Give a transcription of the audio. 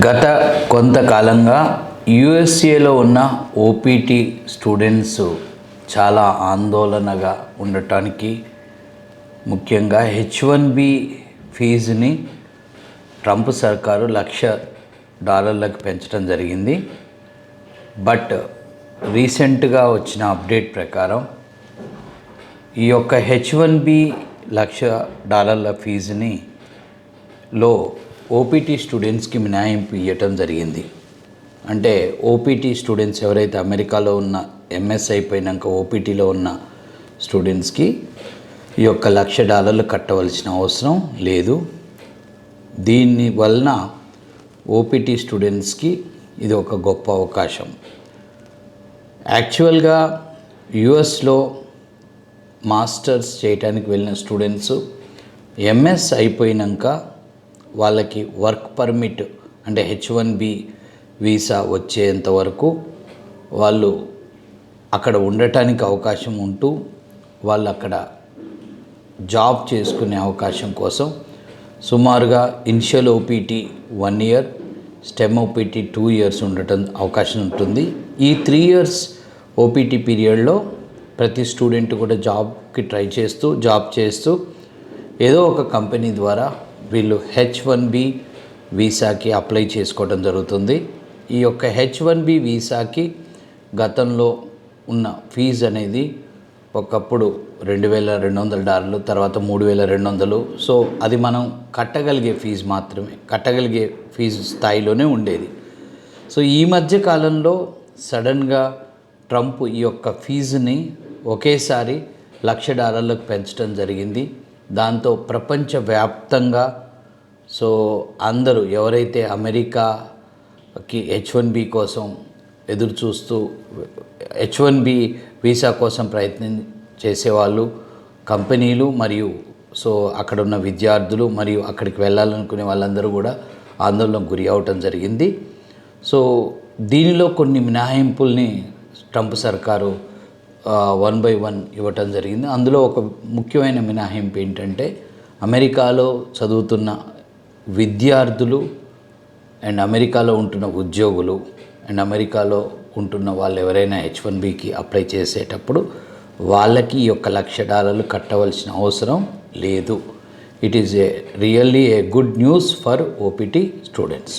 గత కొంతకాలంగా యుఎస్ఏలో ఉన్న ఓపీటీ స్టూడెంట్స్ చాలా ఆందోళనగా ఉండటానికి ముఖ్యంగా H1B ఫీజుని ట్రంప్ సర్కారు $1,00,000 పెంచడం జరిగింది. బట్ రీసెంట్గా వచ్చిన అప్డేట్ ప్రకారం ఈ యొక్క H1B $1,00,000 ఫీజుని ఓపీటీ స్టూడెంట్స్కి మినహాయింపు ఇవ్వటం జరిగింది. అంటే ఓపీటీ స్టూడెంట్స్ ఎవరైతే అమెరికాలో ఉన్న ఎంఎస్ అయిపోయినాక ఓపీటీలో ఉన్న స్టూడెంట్స్కి ఈ యొక్క $1,00,000 కట్టవలసిన అవసరం లేదు. దీని వలన ఓపీటీ స్టూడెంట్స్కి ఇది ఒక గొప్ప అవకాశం. యాక్చువల్గా యుఎస్లో మాస్టర్స్ చేయడానికి వెళ్ళిన స్టూడెంట్స్ ఎంఎస్ అయిపోయినాక వాళ్ళకి వర్క్ పర్మిట్ అంటే H1B వీసా వచ్చేంత వరకు వాళ్ళు అక్కడ ఉండటానికి అవకాశం ఉంటూ వాళ్ళు అక్కడ జాబ్ చేసుకునే అవకాశం కోసం సుమారుగా initial OPT 1 year, stem OPT 2 years ఉండటం అవకాశం ఉంటుంది. ఈ 3 years ఓపీటీ పీరియడ్లో ప్రతి స్టూడెంట్ కూడా జాబ్కి ట్రై చేస్తూ జాబ్ చేస్తూ ఏదో ఒక కంపెనీ ద్వారా వీళ్ళు H1B వీసాకి అప్లై చేసుకోవడం జరుగుతుంది. ఈ యొక్క H1B వీసాకి గతంలో ఉన్న ఫీజు అనేది ఒకప్పుడు $2,200, తర్వాత $3,200. సో అది మనం కట్టగలిగే ఫీజు మాత్రమే, కట్టగలిగే ఫీజు స్థాయిలోనే ఉండేది. సో ఈ మధ్య కాలంలో సడన్గా ట్రంప్ ఈ యొక్క ఫీజుని ఒకేసారి $1,00,000 పెంచడం జరిగింది. దాంతో ప్రపంచవ్యాప్తంగా సో అందరూ ఎవరైతే అమెరికాకి H1B కోసం ఎదురు చూస్తూ H1B వీసా కోసం ప్రయత్నం చేసేవాళ్ళు, కంపెనీలు మరియు సో అక్కడ ఉన్న విద్యార్థులు మరియు అక్కడికి వెళ్ళాలనుకునే వాళ్ళందరూ కూడా ఆందోళనకు గురి అవటం జరిగింది. సో దీనిలో కొన్ని మినహాయింపుల్ని ట్రంప్ సర్కారు 1 by 1 ఇవ్వటం జరిగింది. అందులో ఒక ముఖ్యమైన మినహాయింపు ఏంటంటే అమెరికాలో చదువుతున్న విద్యార్థులు అండ్ అమెరికాలో ఉంటున్న ఉద్యోగులు అండ్ అమెరికాలో ఉంటున్న వాళ్ళు ఎవరైనా H1Bకి అప్లై చేసేటప్పుడు వాళ్ళకి ఈ యొక్క $1,00,000 కట్టవలసిన అవసరం లేదు. It is really a good news for OPT students.